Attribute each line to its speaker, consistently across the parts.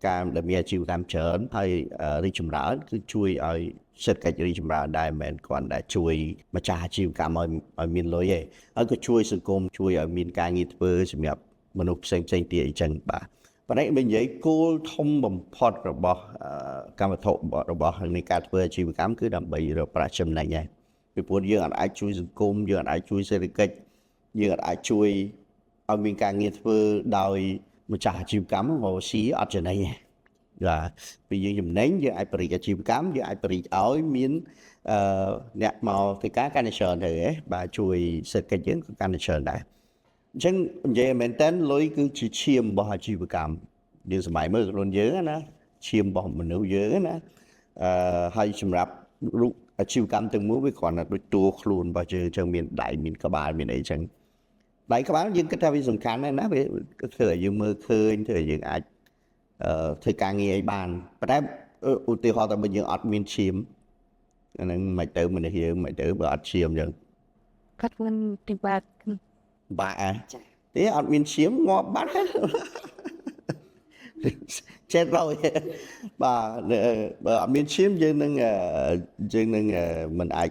Speaker 1: ការដែលមានអាជីវកម្មច្រើនហើយរីកចម្រើនគឺជួយឲ្យសេដ្ឋកិច្ចរីកចម្រើនដែរមិនមែនគ្រាន់តែជួយម្ចាស់អាជីវកម្មឲ្យមានលុយទេហើយក៏ជួយសង្គមជួយឲ្យមានការងារធ្វើសម្រាប់មនុស្សផ្សេងៗទៀតអញ្ចឹងបាទប៉ុន្តែបើនិយាយគោលធំបំផុតរបស់កម្មវត្ថុរបស់នៃការធ្វើអាជីវកម្មគឺដើម្បីរកប្រាក់ចំណេញដែរពីព្រោះយើងអាចជួយសង្គមយើងអាចជួយសេដ្ឋកិច្ចយើងអាចជួយឲ្យមានការងារធ្វើដោយម្ចាស់អាជីវកម្មមកស៊ីអត់ចំណេញទេបាទពីយើងចំណេញយើងអាចបរិយាអាជីវកម្មយើងអាចបរិយាឲ្យមានអ្នកមកធ្វើការកាន់តែច្រើនទៅបាទជួយសេដ្ឋកិច្ចយើងក៏កាន់តែច្រើនដែរអញ្ចឹងនិយាយមែនតើលុយគឺជាឈាមរបស់អាជីវកម្មយើងសម័យមើលខ្លួនយើងណាឈាមរបស់មនុស្សយើងណាហើយសម្រាប់រូបអាជីវកម្មទាំងមូលវាគ្រាន់តែដូចតួខ្លួនរបស់យើងអញ្ចឹងមានដៃមានក្បាលមានអីអញ្ចឹងដៃក្បាលយើងគិតថាវាសំខាន់ណាស់ណាវាធ្វើឲ្យយើងមើលឃើញធ្វើឲ្យយើងអាចធ្វើការងារអីបានប៉ុន្តែឧទាហរណ៍ថាបើយើងអត់មានឈាមអាហ្នឹងមិនទៅមនុស្សយើងមិនទៅបើអត់ឈាមអញ្ចឹង
Speaker 2: គាត់មិនពិបាក
Speaker 1: ទេអត់មានឈាមងាប់បាត់ចេះrồiបាទបើអត់មានឈាមយើងនឹងមិនអាច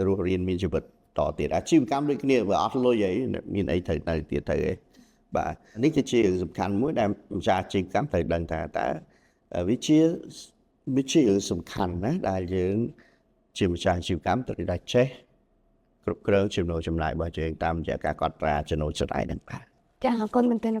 Speaker 1: រស់រានមានជីវិតតទៀតអាជីវកម្មដូចគ្នាបើអត់លុយអីមានអីត្រូវទៅទៀតទៅឯងបាទនេះគឺជាសំខាន់មួយដែលម្ចាស់អាជីវកម្មត្រូវដឹងថាតើវាជាសំខាន់ណាដែលយើងជាម្ចាស់អាជីវកម្មត្រូវតែចេះគ្រប់គ្រងចំណូលចំណាយរបស់យើងតាមរយៈការកត់ត្រាចំណូលចំណាយហ្នឹងបាទ
Speaker 2: ចាអរគុណមែនទែន